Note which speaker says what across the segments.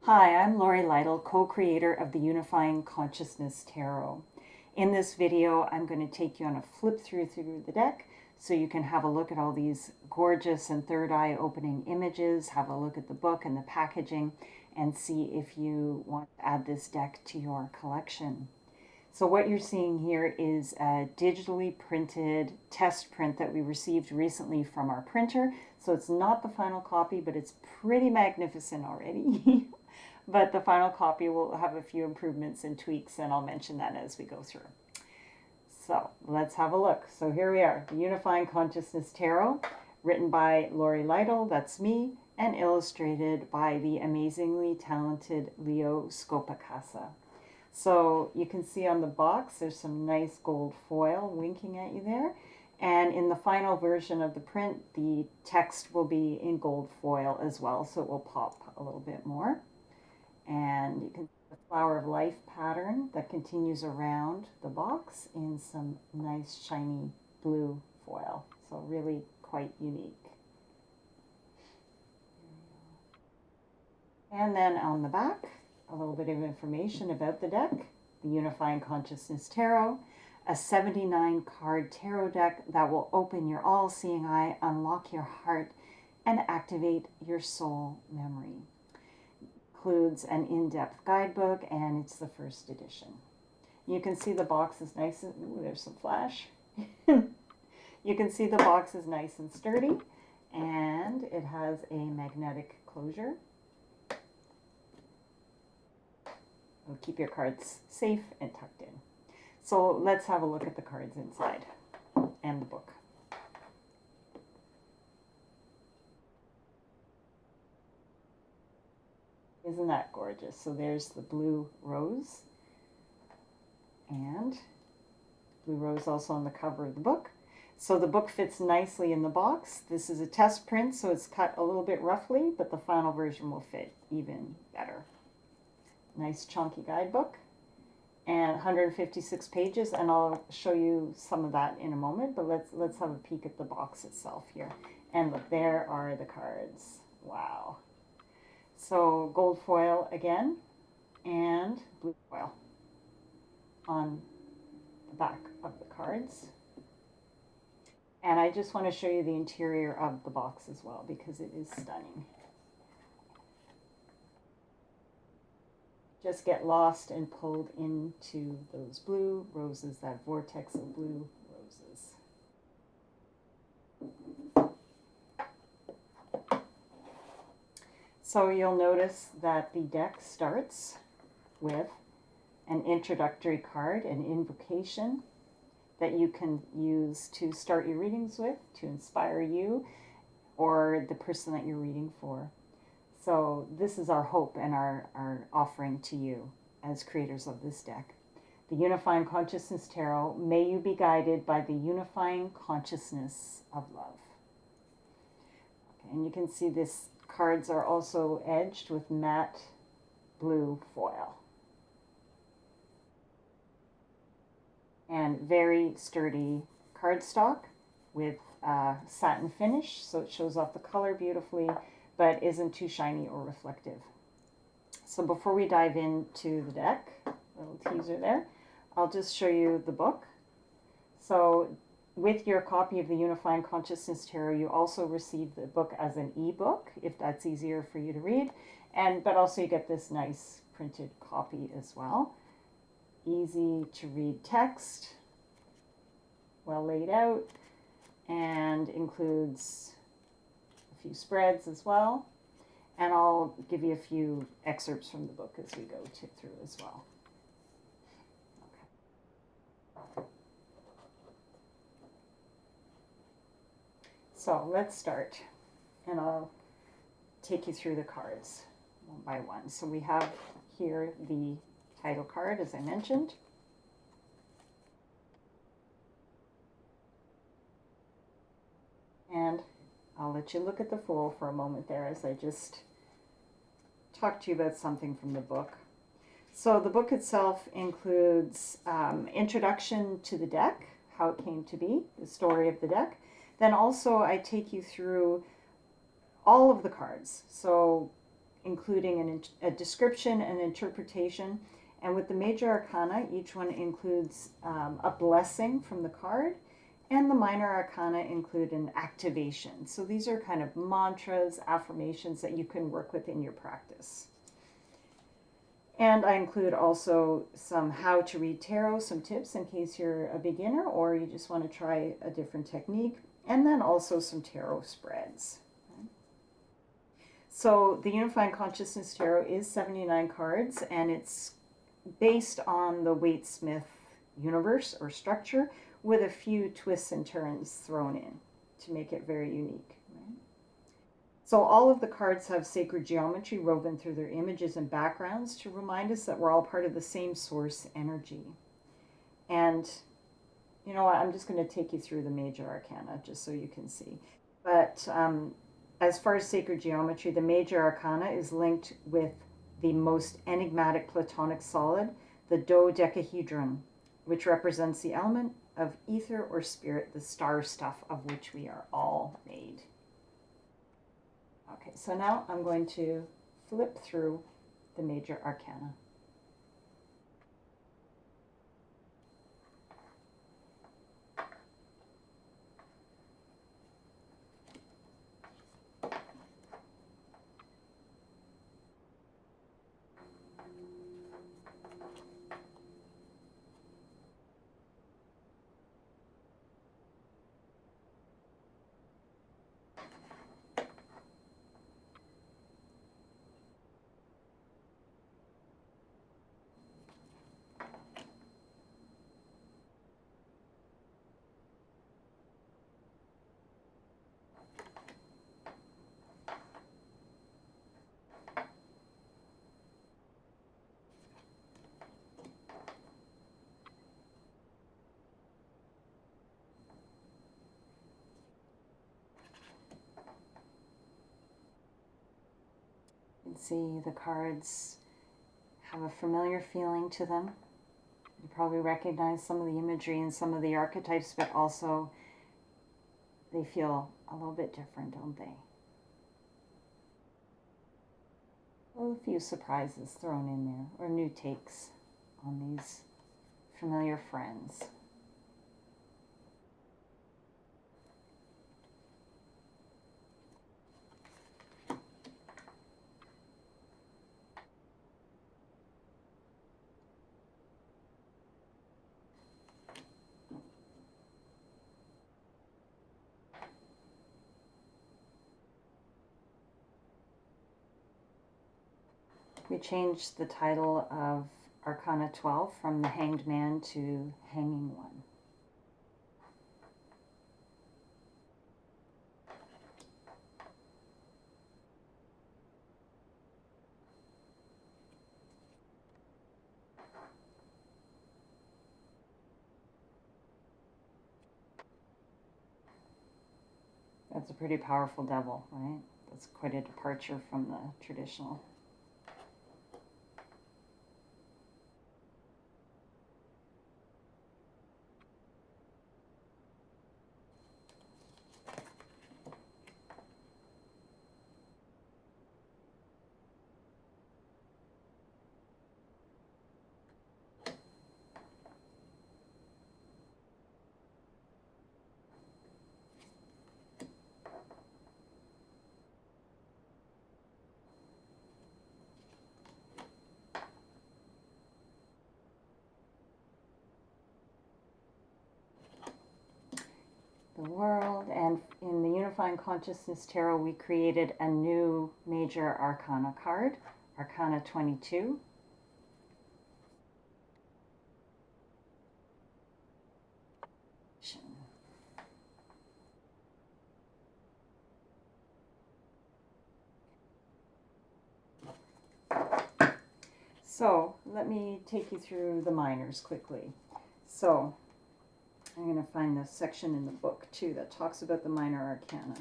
Speaker 1: Hi, I'm Lytle, co-creator of the Unifying Consciousness Tarot. In this video, I'm going to take you on a flip through the deck so you can have a look at all these gorgeous and third eye opening images, have a look at the book and the packaging, and see if you want to add this deck to your collection. So what you're seeing here is a digitally printed test print that we received recently from our printer. So it's not the final copy, but it's pretty magnificent already. But the final copy will have a few improvements and tweaks, and I'll mention that as we go through. So let's have a look. So here we are, the Unifying Consciousness Tarot, written by Lytle, that's me, and illustrated by the amazingly talented Leo Scopacasa. So you can see on the box, there's some nice gold foil winking at you there. And in the final version of the print, the text will be in gold foil as well, so it will pop a little bit more. And you can see the flower of life pattern that continues around the box in some nice shiny blue foil. So really quite unique. And then on the back, a little bit of information about the deck, the Unifying Consciousness Tarot, a 79 card tarot deck that will open your all-seeing eye, unlock your heart, and activate your soul memory. Includes an in-depth guidebook, and it's the first edition. You can see the box is nice and, ooh, there's some flash. You can see the box is nice and sturdy, and it has a magnetic closure. It'll keep your cards safe and tucked in. So let's have a look at the cards inside and the book. Isn't that gorgeous? So there's the blue rose, and blue rose also on the cover of the book. So the book fits nicely in the box. This is a test print, so it's cut a little bit roughly, but the final version will fit even better. Nice chunky guidebook, and 156 pages, and I'll show you some of that in a moment, but let's have a peek at the box itself here. And look, there are the cards. Wow. So gold foil again, and blue foil on the back of the cards. And I just want to show you the interior of the box as well, because it is stunning. Just get lost and pulled into those blue roses, that vortex of blue roses. So you'll notice that the deck starts with an introductory card, an invocation that you can use to start your readings with, to inspire you or the person that you're reading for. So this is our hope and our offering to you as creators of this deck. The Unifying Consciousness Tarot, may you be guided by the unifying consciousness of love. Okay, and you can see this cards are also edged with matte blue foil. And very sturdy cardstock with satin finish, so it shows off the color beautifully, but isn't too shiny or reflective. So before we dive into the deck, a little teaser there, I'll just show you the book. So with your copy of the Unifying Consciousness Tarot, you also receive the book as an ebook, if that's easier for you to read, but also you get this nice printed copy as well. Easy to read text, well laid out, and includes a few spreads as well. And I'll give you a few excerpts from the book as we go through as well. So let's start, and I'll take you through the cards one by one. So we have here the title card, as I mentioned. And I'll let you look at the Fool for a moment there as I just talk to you about something from the book. So the book itself includes introduction to the deck, how it came to be, the story of the deck. Then also I take you through all of the cards. So including a description and interpretation. And with the major arcana, each one includes a blessing from the card, and the minor arcana include an activation. So these are kind of mantras, affirmations that you can work with in your practice. And I include also some how to read tarot, some tips in case you're a beginner or you just want to try a different technique, and then also some tarot spreads. So the Unifying Consciousness Tarot is 79 cards, and it's based on the Waite-Smith universe or structure, with a few twists and turns thrown in to make it very unique. Right? So all of the cards have sacred geometry woven through their images and backgrounds to remind us that we're all part of the same source energy. And you know what, I'm just going to take you through the major arcana just so you can see. But as far as sacred geometry, the major arcana is linked with the most enigmatic Platonic solid, the dodecahedron, which represents the element of ether or spirit, the star stuff of which we are all made. Okay, so now I'm going to flip through the major arcana. You can see the cards have a familiar feeling to them. You probably recognize some of the imagery and some of the archetypes, but also they feel a little bit different, don't they? Well, a few surprises thrown in there, or new takes on these familiar friends. We changed the title of Arcana 12 from the Hanged Man to Hanging One. That's a pretty powerful devil, right? That's quite a departure from the traditional. The world, and in the Unifying Consciousness Tarot, we created a new major arcana card, Arcana 22. So let me take you through the minors quickly. So I'm going to find the section in the book too that talks about the minor arcana.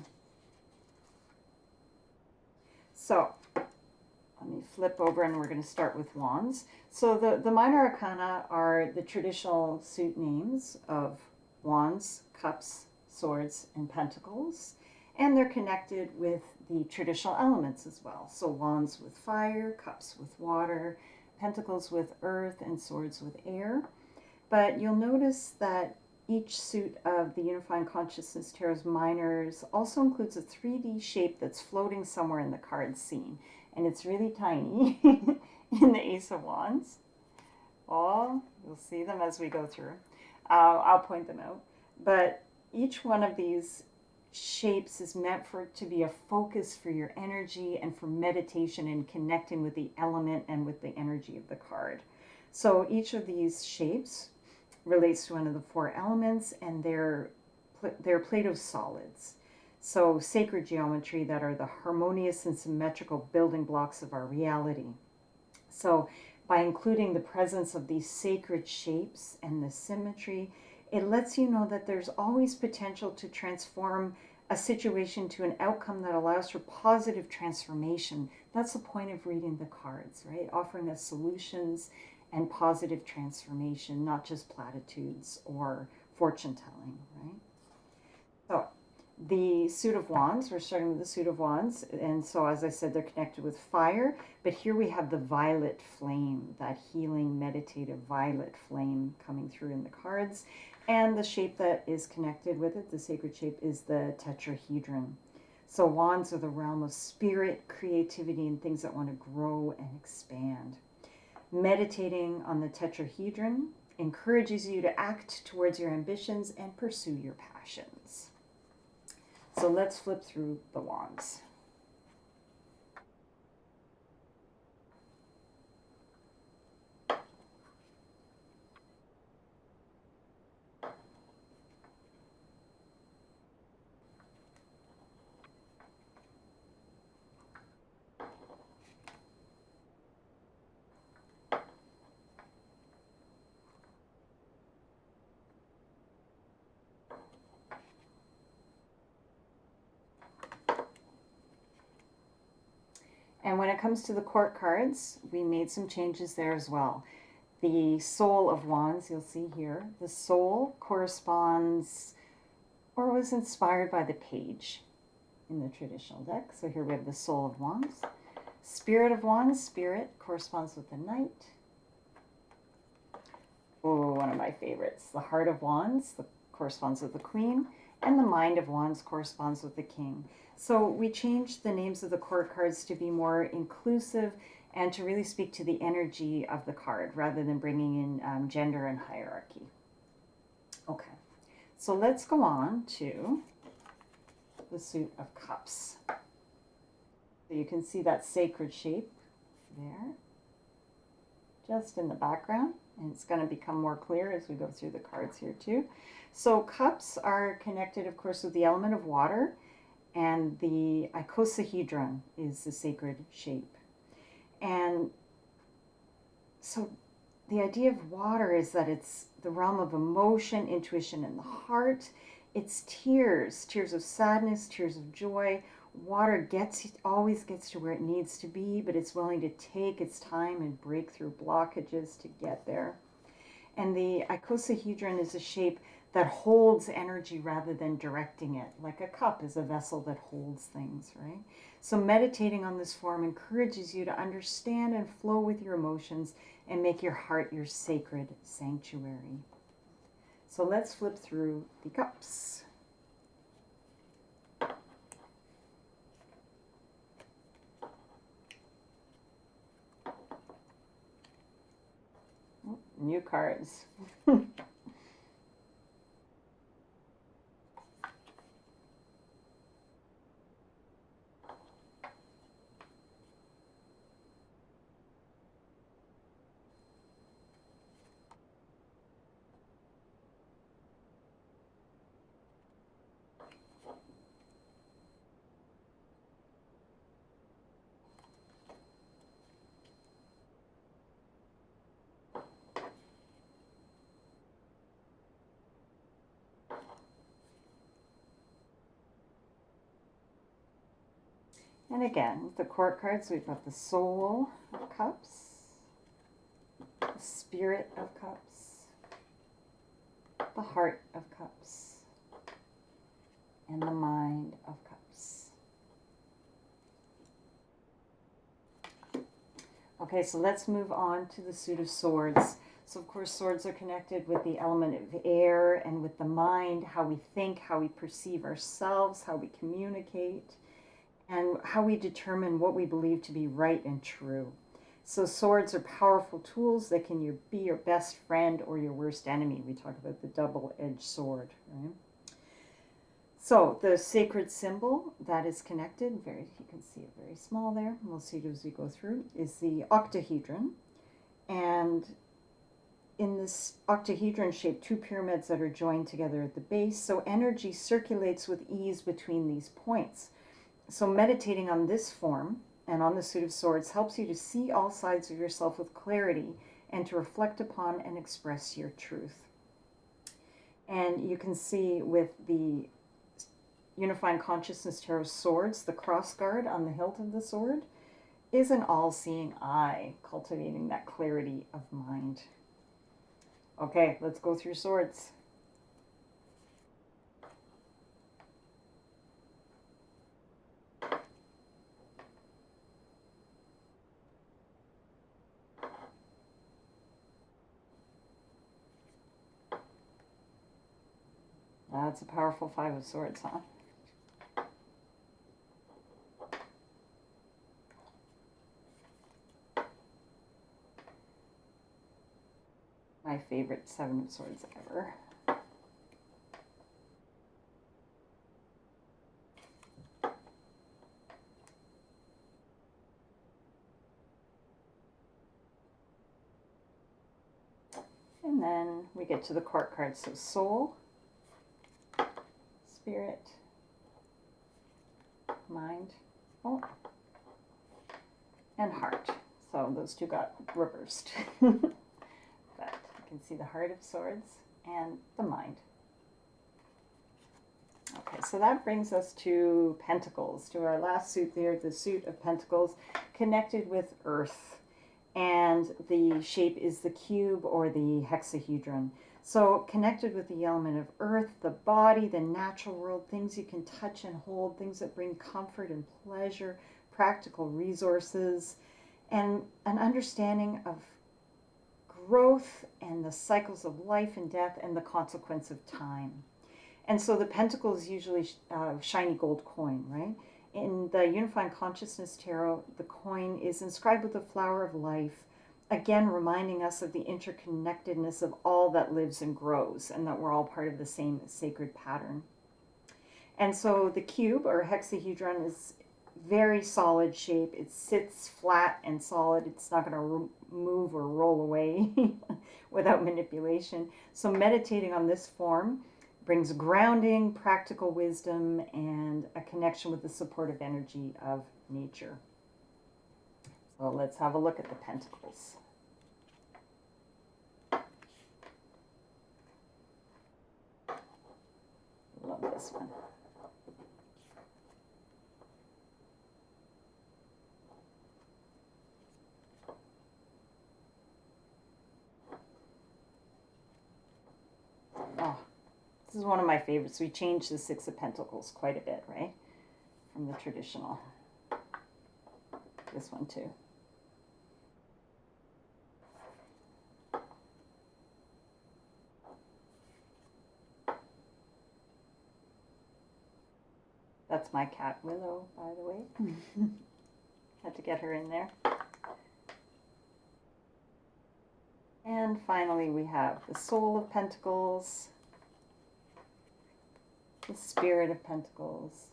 Speaker 1: So let me flip over and we're going to start with wands. So the minor arcana are the traditional suit names of wands, cups, swords, and pentacles. And they're connected with the traditional elements as well. So wands with fire, cups with water, pentacles with earth, and swords with air. But you'll notice that each suit of the Unifying Consciousness Tarot's minors also includes a 3D shape that's floating somewhere in the card scene. And it's really tiny in the Ace of Wands. Oh, you'll see them as we go through. I'll point them out. But each one of these shapes is meant for it to be a focus for your energy and for meditation and connecting with the element and with the energy of the card. So each of these shapes relates to one of the four elements, and they're Plato solids. So sacred geometry that are the harmonious and symmetrical building blocks of our reality. So by including the presence of these sacred shapes and the symmetry, it lets you know that there's always potential to transform a situation to an outcome that allows for positive transformation. That's the point of reading the cards, right? Offering us solutions and positive transformation, not just platitudes or fortune telling, right? So the suit of wands, we're starting with the suit of wands, and so as I said, they're connected with fire, but here we have the violet flame, that healing meditative violet flame coming through in the cards. And the shape that is connected with it, the sacred shape, is the tetrahedron. So wands are the realm of spirit, creativity, and things that want to grow and expand. Meditating on the tetrahedron encourages you to act towards your ambitions and pursue your passions. So let's flip through the wands. And when it comes to the court cards, we made some changes there as well. The Soul of Wands, you'll see here, the soul corresponds or was inspired by the page in the traditional deck. So here we have the Soul of Wands. Spirit of Wands, spirit corresponds with the Knight. Oh, one of my favorites. The Heart of Wands corresponds with the Queen. And the Mind of Wands corresponds with the King. So we changed the names of the court cards to be more inclusive and to really speak to the energy of the card rather than bringing in gender and hierarchy. Okay, so let's go on to the suit of cups. So you can see that sacred shape there, just in the background. And it's going to become more clear as we go through the cards here too. So cups are connected, of course, with the element of water, and the icosahedron is the sacred shape. And so the idea of water is that it's the realm of emotion, intuition, and the heart. It's tears, tears of sadness, tears of joy. Water always gets to where it needs to be, but it's willing to take its time and break through blockages to get there. And the icosahedron is a shape that holds energy rather than directing it, like a cup is a vessel that holds things, right? So meditating on this form encourages you to understand and flow with your emotions and make your heart your sacred sanctuary. So let's flip through the cups. New cards. And again, with the court cards, we've got the Soul of Cups, the Spirit of Cups, the Heart of Cups, and the Mind of Cups. Okay, so let's move on to the suit of swords. So of course swords are connected with the element of air and with the mind, how we think, how we perceive ourselves, how we communicate, and how we determine what we believe to be right and true. So swords are powerful tools that can be your best friend or your worst enemy. We talk about the double-edged sword, right? So the sacred symbol that is connected, you can see it very small there, we'll see it as we go through, is the octahedron. And in this octahedron shape, two pyramids that are joined together at the base, so energy circulates with ease between these points. So meditating on this form and on the suit of swords helps you to see all sides of yourself with clarity and to reflect upon and express your truth. And you can see with the Unifying Consciousness Tarot swords, the cross guard on the hilt of the sword is an all-seeing eye, cultivating that clarity of mind. Okay, let's go through swords. That's a powerful Five of Swords, huh? My favorite Seven of Swords ever. And then we get to the court cards. So soul, spirit, mind, and heart. So those two got reversed. But you can see the heart of swords and the mind. Okay, so that brings us to Pentacles, to our last suit there, the suit of Pentacles, connected with Earth. And the shape is the cube or the hexahedron. So connected with the element of Earth, the body, the natural world, things you can touch and hold, things that bring comfort and pleasure, practical resources, and an understanding of growth and the cycles of life and death and the consequence of time. And so the pentacle is usually shiny gold coin, right? In the Unifying Consciousness Tarot, the coin is inscribed with the flower of life, again reminding us of the interconnectedness of all that lives and grows, and that we're all part of the same sacred pattern. And so the cube or hexahedron is very solid shape. It sits flat and solid. It's not going to move or roll away without manipulation. So meditating on this form brings grounding, practical wisdom, and a connection with the supportive energy of nature. So let's have a look at the Pentacles. Love this one. Oh, this is one of my favorites. We changed the Six of Pentacles quite a bit, right? From the traditional. This one too. That's my cat Willow, by the way. Had to get her in there. And finally we have the Soul of Pentacles, the Spirit of Pentacles,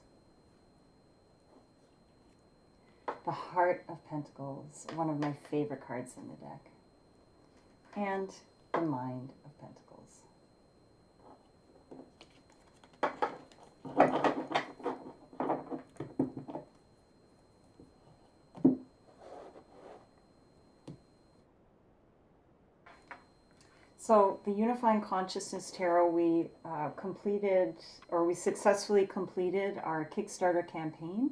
Speaker 1: the Heart of Pentacles, one of my favorite cards in the deck, and the Mind of Pentacles. So the Unifying Consciousness Tarot, we successfully completed our Kickstarter campaign,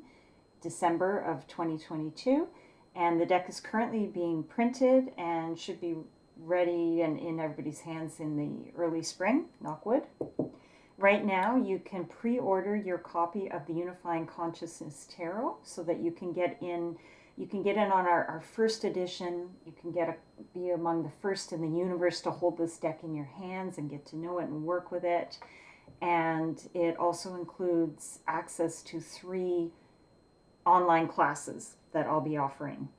Speaker 1: December of 2022, and the deck is currently being printed and should be ready and in everybody's hands in the early spring, knock wood. Right now, you can pre-order your copy of the Unifying Consciousness Tarot so that you can get in You can get in on our first edition. You can be among the first in the universe to hold this deck in your hands and get to know it and work with it. And it also includes access to 3 online classes that I'll be offering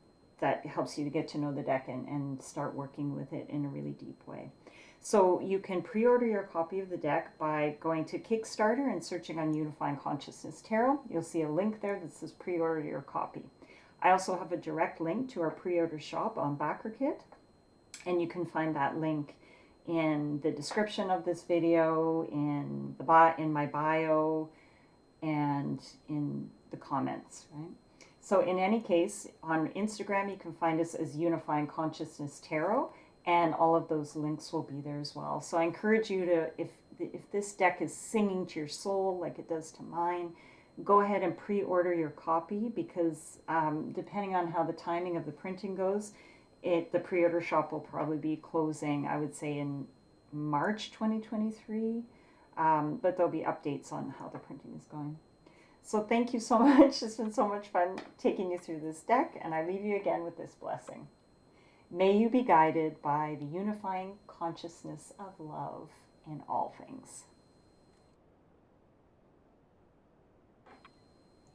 Speaker 1: that helps you to get to know the deck and start working with it in a really deep way. So you can pre-order your copy of the deck by going to Kickstarter and searching on Unifying Consciousness Tarot. You'll see a link there that says pre-order your copy. I also have a direct link to our pre-order shop on BackerKit, and you can find that link in the description of this video, in my bio, and in the comments, right? So in any case, on Instagram, you can find us as Unifying Consciousness Tarot, and all of those links will be there as well. So I encourage you to, if this deck is singing to your soul like it does to mine, go ahead and pre-order your copy, because depending on how the timing of the printing goes, the pre-order shop will probably be closing, I would say, in March 2023. But there'll be updates on how the printing is going. So thank you so much. It's been so much fun taking you through this deck, and I leave you again with this blessing. May you be guided by the unifying consciousness of love in all things.